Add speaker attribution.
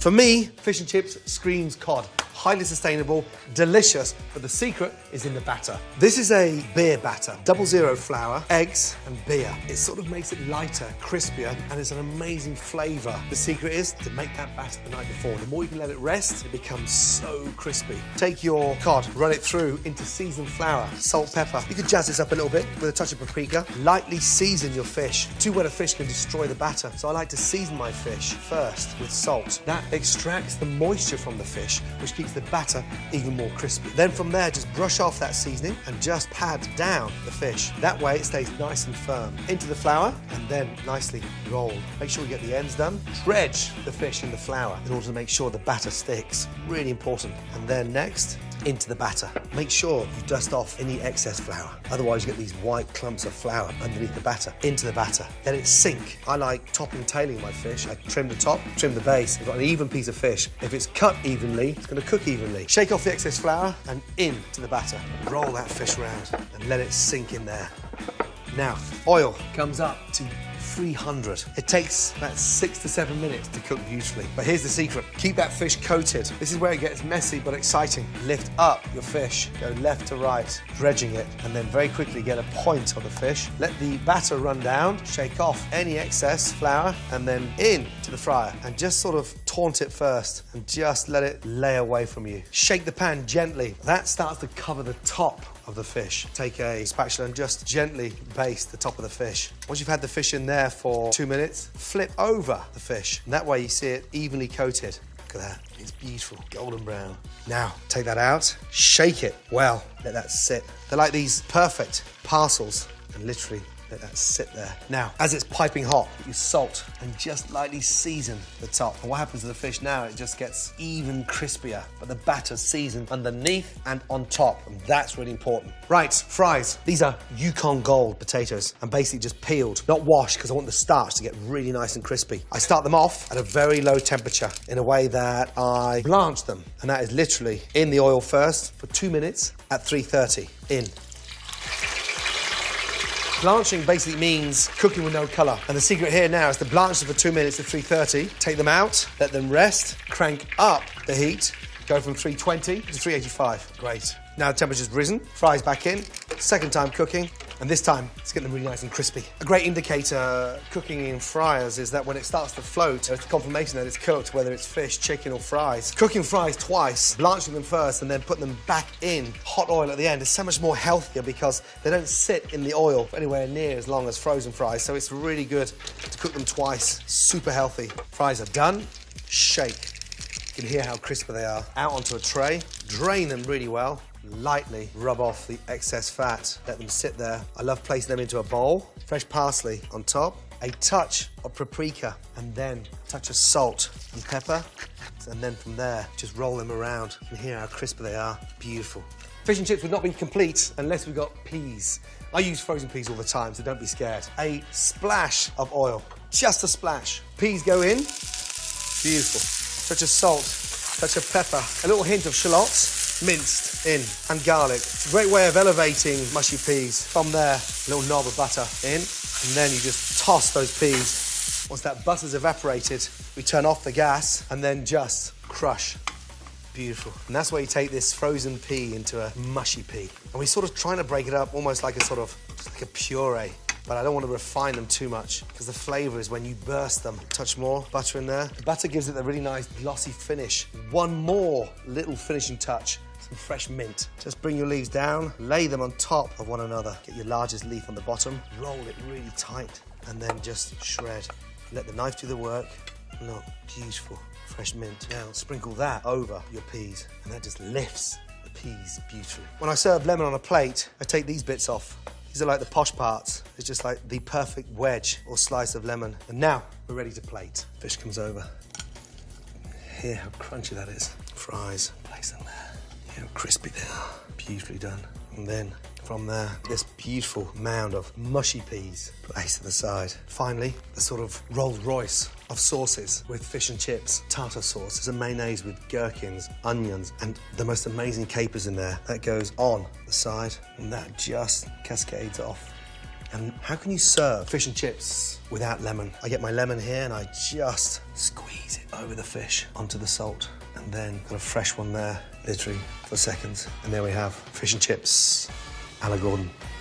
Speaker 1: For me, fish and chips screams cod. Highly sustainable, delicious, but the secret is in the batter. This is a beer batter, 00 flour, eggs and beer. It sort of makes it lighter, crispier, and it's an amazing flavour. The secret is to make that batter the night before. The more you can let it rest, it becomes so crispy. Take your cod, run it through into seasoned flour, salt, pepper. You can jazz this up a little bit with a touch of paprika. Lightly season your fish. Too wet a fish can destroy the batter, so I like to season my fish first with salt. That extracts the moisture from the fish, which keeps the batter even more crispy. Then from there, just brush off that seasoning and just pad down the fish. That way it stays nice and firm. Into the flour and then nicely roll. Make sure you get the ends done. Dredge the fish in the flour in order to make sure the batter sticks. Really important. And then next, into the batter. Make sure you dust off any excess flour. Otherwise you get these white clumps of flour underneath the batter. Into the batter. Let it sink. I like topping tailing my fish. I trim the top, trim the base. I've got an even piece of fish. If it's cut evenly, it's going to cook evenly. Shake off the excess flour and into the batter. Roll that fish around and let it sink in there. Now, oil comes up to 300. It takes about 6 to 7 minutes to cook beautifully. But here's the secret. Keep that fish coated. This is where it gets messy but exciting. Lift up your fish, go left to right, dredging it, and then very quickly get a point on the fish. Let the batter run down, shake off any excess flour, and then in to the fryer. And just sort of taunt it first and just let it lay away from you. Shake the pan gently. That starts to cover the top of the fish. Take a spatula and just gently baste the top of the fish. Once you've had the fish in there for 2 minutes, flip over the fish. And that way you see it evenly coated. Look at that. It's beautiful, golden brown. Now, take that out, shake it well, let that sit. They're like these perfect parcels, and literally let that sit there. Now, as it's piping hot, you salt and just lightly season the top. And what happens to the fish now, it just gets even crispier, but the batter's seasoned underneath and on top, and that's really important. Right, fries. These are Yukon Gold potatoes, and basically just peeled, not washed, because I want the starch to get really nice and crispy. I start them off at a very low temperature in a way that I blanch them, and that is literally in the oil first for 2 minutes at 330. In. Blanching basically means cooking with no colour. And the secret here now is to blanch them for 2 minutes at 330, take them out, let them rest, crank up the heat, go from 320 to 385. Great. Now the temperature's risen, fries back in, second time cooking, and this time it's getting them really nice and crispy. A great indicator cooking in fryers is that when it starts to float, it's the confirmation that it's cooked, whether it's fish, chicken or fries. Cooking fries twice, blanching them first and then putting them back in hot oil at the end is so much more healthier because they don't sit in the oil for anywhere near as long as frozen fries, so it's really good to cook them twice. Super healthy. Fries are done, shake. You can hear how crispy they are. Out onto a tray, drain them really well, lightly rub off the excess fat, let them sit there. I love placing them into a bowl, fresh parsley on top, a touch of paprika, and then a touch of salt and pepper, and then from there, just roll them around. You can hear how crispy they are. Beautiful. Fish and chips would not be complete unless we've got peas. I use frozen peas all the time, so don't be scared. A splash of oil, just a splash. Peas go in, beautiful. Touch of salt, touch of pepper, a little hint of shallots, minced in, and garlic. It's a great way of elevating mushy peas. From there, a little knob of butter in, and then you just toss those peas. Once that butter's evaporated, we turn off the gas and then just crush. Beautiful. And that's where you take this frozen pea into a mushy pea. And we're sort of trying to break it up almost like a sort of, like a puree. But I don't want to refine them too much because the flavour is when you burst them. Touch more butter in there. The butter gives it a really nice glossy finish. One more little finishing touch, some fresh mint. Just bring your leaves down, lay them on top of one another. Get your largest leaf on the bottom, roll it really tight, and then just shred. Let the knife do the work. Look, beautiful, fresh mint. Now sprinkle that over your peas, and that just lifts the peas beautifully. When I serve lemon on a plate, I take these bits off. These are like the posh parts. It's just like the perfect wedge or slice of lemon. And now we're ready to plate. Fish comes over. Hear how crunchy that is. Fries, place them there. Hear how crispy they are. Beautifully done. And then from there, this beautiful mound of mushy peas placed to the side. Finally, a sort of Rolls Royce of sauces with fish and chips. Tartar sauce, there's a mayonnaise with gherkins, onions, and the most amazing capers in there. That goes on the side, and that just cascades off. And how can you serve fish and chips without lemon? I get my lemon here and I just squeeze it over the fish onto the salt. And then got a fresh one there, literally for seconds. And there we have fish and chips a la Gordon.